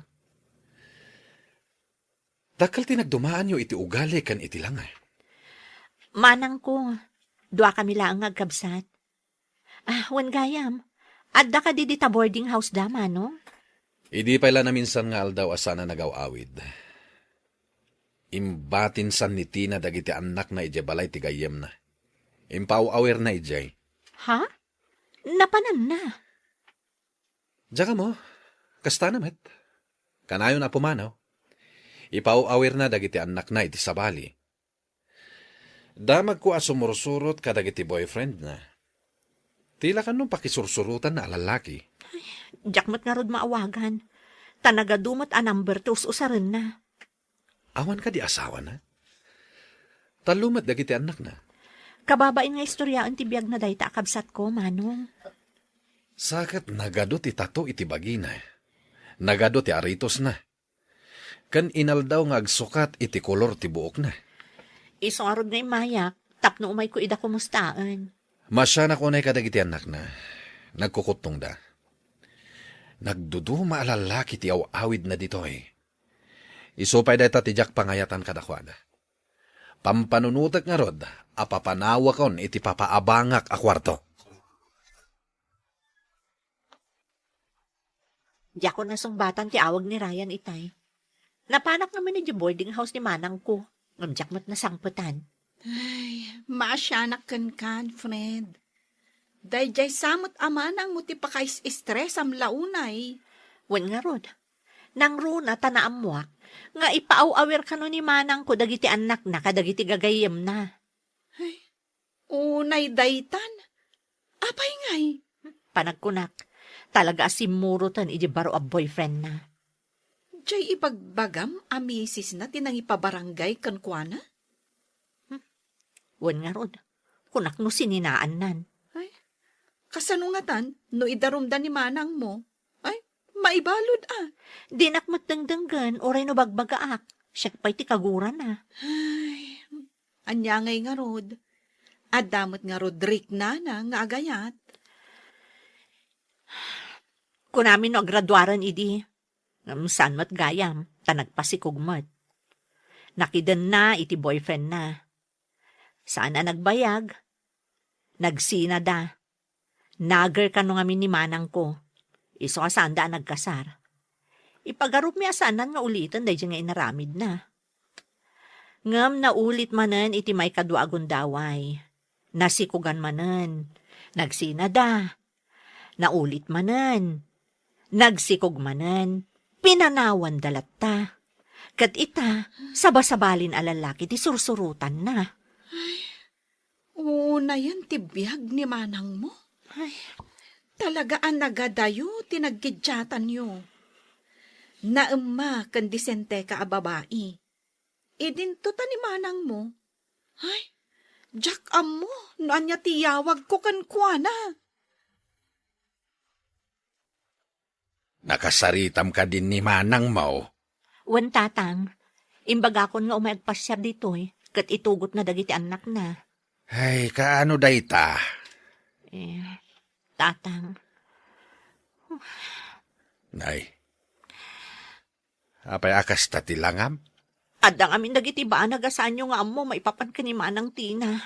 A: Dakal tinagdumaan nyo iti ugali kan iti lang
E: Manang ko, dua kami lang agkabsat. Wan gayam, adda ka di ta boarding house da, manong?
A: Idi pala na minsan nga aldaw asana nagawawid. Imbatin san ni Tina dagiti anak na ijebalay ti gayem na. Impaw-awer na ijay.
E: Ha? Napanan na.
A: Diyan ka mo, kasta namet. Kanayon na pumanaw. Ipaw-awer na dagiti anak na iti sabali. Damag ko asumursurot ka dagiti boyfriend na. Tila ka nung pakisursurutan na alalaki.
E: Jakmat nga rod maawagan. Tanagadumot a number 2 usarin na.
A: Awan ka di asawa na. Talumat dagiti anak na.
E: Kababain nga istoryaan ti biyag na dayta akabsat ko, manong.
A: Sakat nagado ti tato iti bagina. Nagado ti aritos na. Kan inaldaw nga agsukat iti kolor ti buok na.
E: Isong arod nga imayak, tapno umay ko ida kumustaan.
A: Masya na kunay kadagiti anak na. Nagkukutong da. Nagduduma alalaki ti awid na dito Isupay da ti jak pangayatan kadakwada. Pampanunutak nga rod, apapanawa kon iti papaabangak a kwarto.
E: Di ako nasungbatan ti awag ni Ryan itay. Napanak naman ni boarding house ni manang ko. Ngamjakmat na sangputan.
B: Ay, maasyanak kan, Fred. Dayjay samot amanang mo ti pakais-stress am launay.
E: Wan nga rod. Nang runa tanaamuak, nga ipaaw-awer ka no ni manang ko dagiti anak na kadagiti gagayem na.
B: Unay daytan. Apay ngay.
E: Panagkunak, talaga asimurutan iji baro a boyfriend na.
B: Jay ibagbagam amisis na tinangipabarangay kan kuana?
E: Wan nga rod. Kunak no sininaan nan.
B: Kasanungatan, no idarumdan ni manang mo. Ay, maibalod
E: Di nakmatdangdanggan oray no bagbagaak. Siya pa'y ti kaguran na.
B: Ay, anyangay nga rod. Adamot nga Rodrick na nga agayat.
E: Kunamin no graduaran idi. Saan mat gayam, tanagpasikugmat. Nakidan na iti boyfriend na. Saan na nagbayag? Nagsina da. Nager ka no ngamin ni manang ko. Iso ka saan da nagkasar. Ipagarup mi asanan nga ulitan dahil nga inaramid na. Ngam naulit manen iti may kadwa agundaway. Nasikugan manen. Nagsinada. Naulit manen. Nagsikog manen. Pinanawan dalatta. Kat ita, sabasabalin alalaki ti sursurutan na.
B: Una yan tibiyag ni manang mo.
E: Ay,
B: Talagaan nagadayo, tinagkidyatan yo. Naemma kan disente ka a babae. Idinto ta ni manang mo. Ay, Jack amo, noanya tiyawag ko kan kuana.
G: Nakasaritam ka din ni manang mo.
E: wan tatang, imbaga kon nga umayagpasyar ditoy, kat itugot na dagiti anak na.
G: Ay, kaano dayta?
E: Tatang,
G: Nay. Apay akas tatilangam?
E: adang amin dagiti ba nagasaan nyo nga amo maipapan ka ni manang Tina.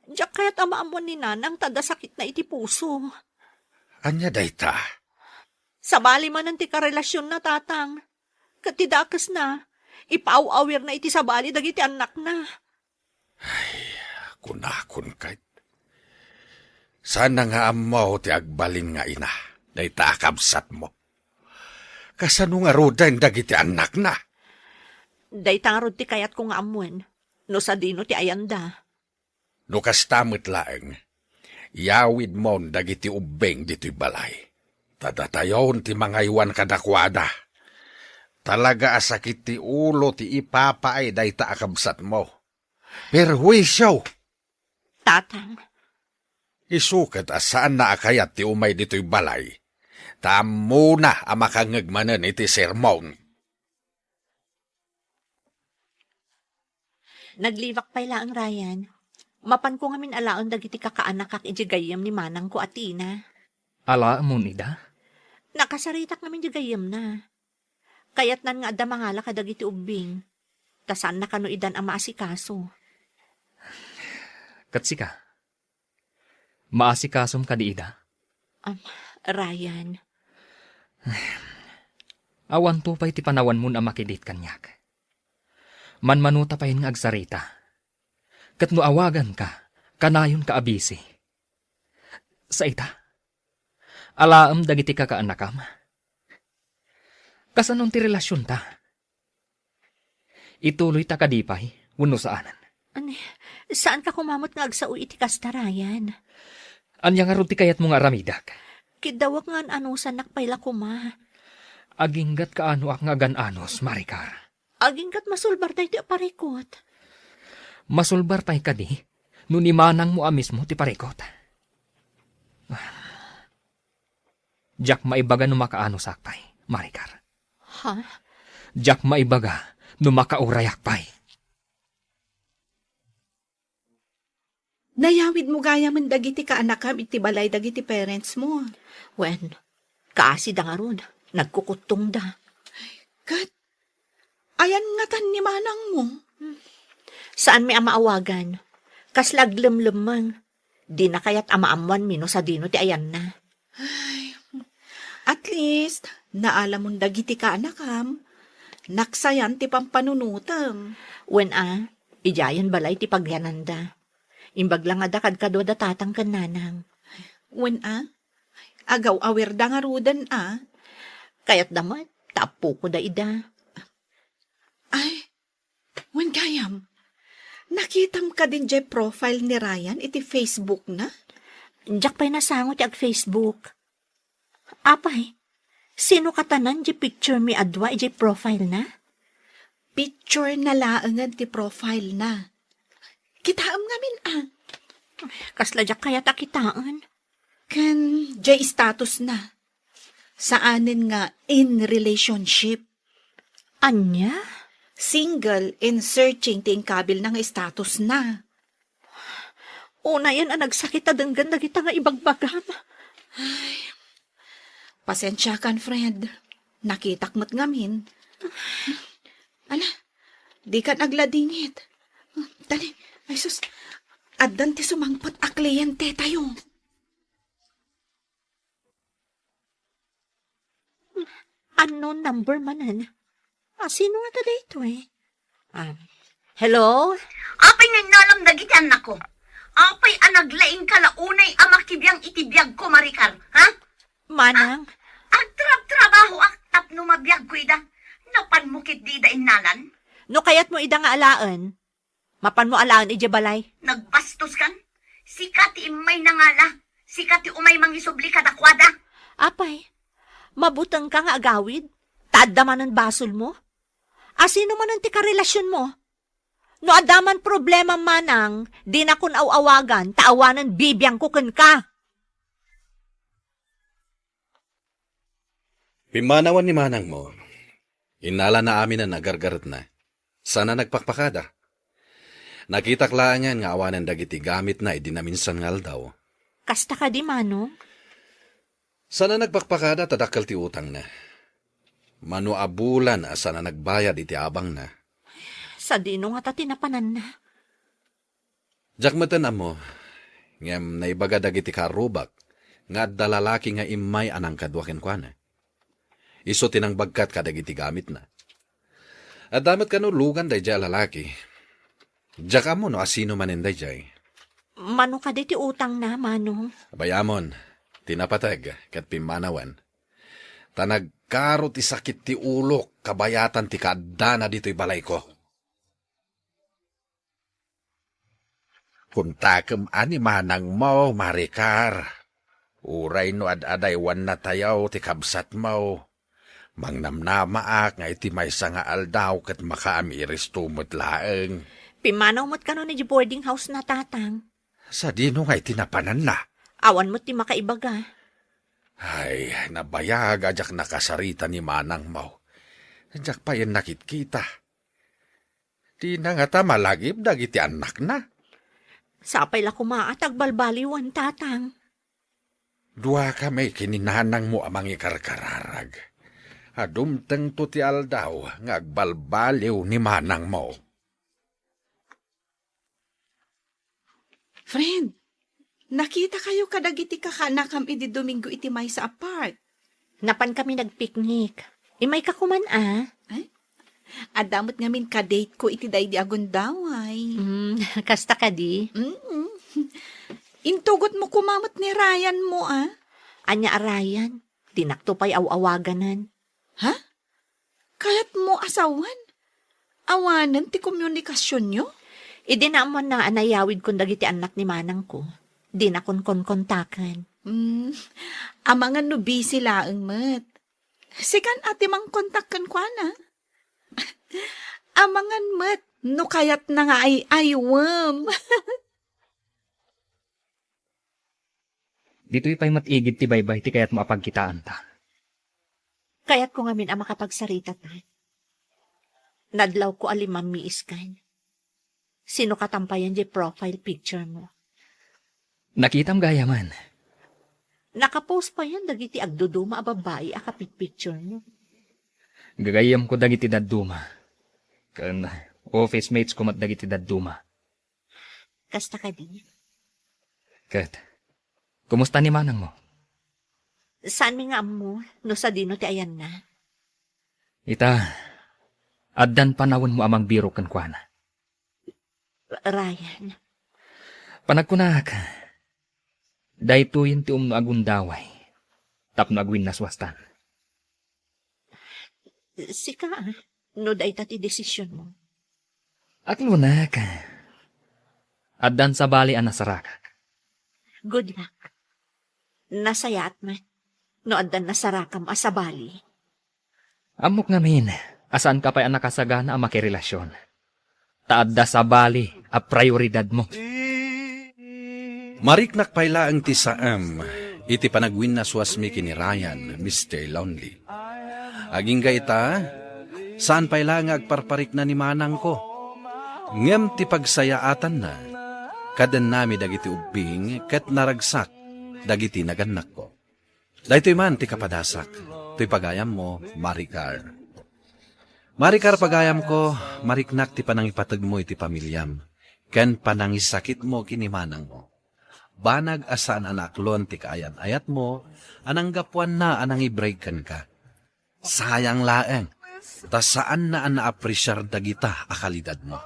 E: Diyak kaya't amaamon ni nanang tada sakit na iti puso.
G: Anya dayta?
E: Sabali man ang ti karelasyon na tatang. Katidakas na, ipaaw-awir na iti sabali dagiti anak na.
G: Kunakon kahit. Sana nga amaw ti agbalin nga ina. Dayta akabsat mo. Kasano nga rodan dagiti anak na?
E: Day tangarod ti kayat ko nga amuan, no sa dino ti ayanda.
G: No kastamit laeng, yawid mo dagiti ubeng dito'y balay. Tadatayon ti mga iwan kadakwada. Talaga asakit ti ulo ti ipapaay dayta akabsat mo. Perwisyo!
E: Tatang,
G: Isukat asaan na akayat ti umay dito'y balay. Tamo na ang makangagmanan iti sermon.
E: naglivak pay laang Ryan. Mapan ko ngamin alaon dagiti kakaanak kak ijigayam ni manang ko atina.
C: Ala mo nida?
E: Nakasaritak namin jigayam na. Kayat nan nga adda mangala ka dagiti ubing. Tasan na kanuidan ang maasikaso.
C: Katsika. Maasikasom ka di ida?
E: Ryan,
C: Awan to pa'y ti panawan mo na makidit kanyak. Manmanuta pa nga agsarita. Kat no awagan ka, kanayon ka abisi. Sa ita, alaam dagiti ka kaanakam. Kasanon ti relasyon ta? Ituloy ta kadipay, wano saanan.
E: saan ka kumamot nga agsao iti kasta Ryan?
C: Anya nga ti kayat mo nga ramidak.
E: Kidawag nga anusan nakpayla kuma.
C: Aginggat kaano ak nga gananos, Maricar.
E: Aging kat masulbar tayo ti aparikot.
C: Masulbar tay ka di, nunimanang mo mismo ti parikot. Jack maibaga no makaano sakpay, Maricar.
E: Ha?
C: Jack maibaga no makaurayak pay.
B: Nayawid mo gaya man dagiti kaanakam iti balay dagiti parents mo.
E: Wen, kaasi da nga ron. Nagkukutong da.
B: Kat, ayan nga tan ni manang mo.
E: Saan may amaawagan? Kaslag lemlemang. Di na kaya't amaamuan mino sa dino ti ayan na.
B: At least, naalam mong dagiti kaanakam. Naksayan ti pampanunutam.
E: Wen ijayan balay ti pagyananda. Imbag lang adakad kadwa da tatang kananang.
B: Wen agaw awer da nga rudan
E: Kaya't damat, tapo ko da ida.
B: Ay, wen gayam. Nakitam ka din jay profile ni Ryan iti Facebook na?
E: Diyak pa'y nasangot ag Facebook. Apay, sino katanan di picture mi adwa iti profile na?
B: Picture na laangan ti profile na. Kitaam ngamin
E: Kasla diyak kaya takitaan.
B: Kan jay status na. Saanin nga in relationship.
E: Anya?
B: Single and searching ti kabil na nga status na.
E: Una yan nagsakit adenggan dagita nga ibagbagam.
B: Pasensya kan, friend. Nakitak mo't ngamin. Ala, di ka nagladingit. Dali, ay sus, addan ti sumangpot a kliyente tayo.
E: Unknown number manan. Sino nga tada ito Hello?
D: Apay nga nalam dagiti anak ko. Apay anaglaing kalaunay amakibiyang itibiyag ko, Maricar. Ha?
E: Manang?
D: Agtrab-trabaho ak tapno mabiyag ko ida. Napan mo kit di da inalan.
E: No kayat mo ida nga alaan? Mapan mo alaan ije balay?
D: Nagbastos kan? Sikati imay nangala. Sikati umay mangisubli kadakwada.
E: Apay, mabutang ka nga agawid? Taaddaman ang basol mo? Asino man ang tika relasyon mo? No adaman problema manang, di na kun awawagan, taawanan bibiyang kuken ka.
A: Pimanawan ni manang mo. Inala na amin na nagargarat na. Sana nagpakpakada. Nakitaklaan yan nga awanan dagiti gamit na idinaminsan ngal daw.
E: Kasta ka di manong?
A: Sana nagpakpakada tadakkel ti utang na. Mano abulan sana nagbayad iti abang na.
E: Sa dino nga ta tinapanan na.
A: Jakmatan amo, ngem naibaga dagiti karubak, nga dalalaki nga imay anang kadwaken kwa na. Iso tinang bagkat kadagiti gamit na. At damat ka no lugan day jay lalaki. Jak amo no asino manin day jay.
E: Mano ka di ti utang na, manong?
A: Bayamon, tinapatag kat pimanawan. Tanagkaro ti sakit ti ulok, kabayatan ti kaadana dito'y balay ko.
G: Kuntakem ani manang mo, Maricar. Uray no ad-aday wan na tayaw ti kabsat mo. Mangnamnamaak nga iti may nga aldaw kat makaamiris tumot laeng.
E: Pimanaw mo't ka no ni boarding house na tatang.
G: Sa dino nga iti napanan na.
E: Awan mo't ti makaibaga.
G: Ay, nabayag ajak nakasarita ni manang mo. Ajak pa yan nakit-kita. Di na nga ta malagip dagiti anak na.
E: Sapay la kumaatag balbaliwan tatang.
G: Dua kami kininanang mo amang ikarkararag. Adumteng to ti aldaw ngagbalbaliw ni manang mo.
B: Friend, nakita kayo kadagiti kakanakam iti Domingo iti may sa apart.
E: Napan kami nagpiknik. Imay ka kuman
B: Adamot ngamin ka-date ko iti day di agundaway.
E: Kasta ka di?
B: Intugot mo kumamot ni Ryan mo,
E: Anya arayan, dinakto pa'y awawaganan.
B: Ha? Kayat mo asawan? Awanan ti komunikasyon nyo?
E: Idi naman na anayawid kong dagiti anak ni manang ko. Di na kon kontakan.
B: Amangan no busy laeng met. Sikan ati mang kontakan kwa na. Amangan met, no kayat na nga ay aywam.
C: Dito'y pa'y matigid ti baybay ti kaya't maapagkitaan ta.
E: Kaya't ko ngamin ang makapagsarita ta. Nadlaw ko alimang miiskan. Sino katampayan di profile picture mo?
C: Nakitam gaya man.
E: Nakapost pa yan dagiti agduduma a babae a kapit picture mo.
C: Gagayam ko dagiti dadduma. Kan office mates ko mat dagiti dadduma.
E: Kasta ka di?
C: Kat, kumusta ni manang mo?
E: Saan mi nga mo, no sa dino ti ayan na?
C: Ita, addan panawon mo amang biro kan kwa na.
E: Ryan.
C: Panagkunak, dahito yun ti umno agundaway. Tapno agwin naswastan.
E: Sika, no day tati desisyon mo.
C: At lunak, addan sa bali ang nasarakak.
E: Good luck. Nasayat man, no addan nasarakam asabali.
C: Amok ngamin, asaan ka pa'y ang nakasagana ang makirelasyon. Taadda sa bali, a prioridad mo.
A: Mariknak payla ang tisaam, iti panagwin na suasmi kini Ryan, Mr. Lonely. Aging gaita, saan payla nga agparparik na ni manang ko? Ngem ti pagsayaatan na, kadan nami dagiti ubing, kat naragsak, dagiti naganak ko. Dahito'y man ti kapadasak, to'y pagayam mo, Maricar. Maricar pagayam ko, mariknak ti panangipatag mo iti pamilyam, ken panangisakit mo kinimanang mo. Banag asaan anaklon ti kaayan-ayat mo, anang gapuan na anang ibrag ka. Sayang laeng, ta saan na an naapresyar dagita akalidad mo.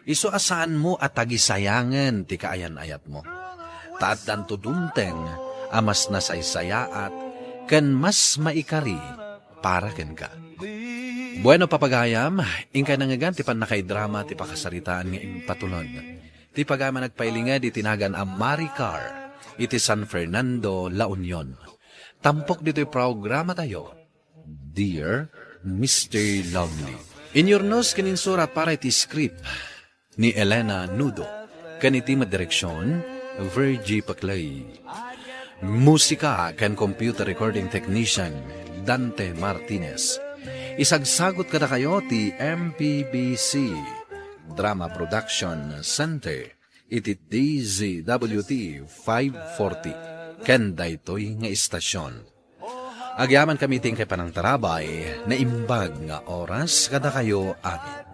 A: Iso asaan mo at tagisayangan ti kaayan-ayat mo. Taat danto dunteng, amas nasaysayaat, ken mas maikari para ken ka. Bueno papagayam, ingkay nangagan ti panakay-drama ti pakasaritaan nga impatulod. Ti pagama nagpailinga di tinagan ang Maricar, iti San Fernando, La Union. Tampok dito'y programa tayo. Dear Mr. Lonely. Inyornos kaninsurat para iti script ni Elena Nudo. Kaniti madireksyon, Virgie Paclay. Musika kan computer recording technician, Dante Martinez. Isagsagot kada kayo ti MPBC Drama Production Center iti DZWT 540 ken daytoy nga istasyon. Agyaman kami ting kay panang tarabay na imbag nga oras kada kayo amin.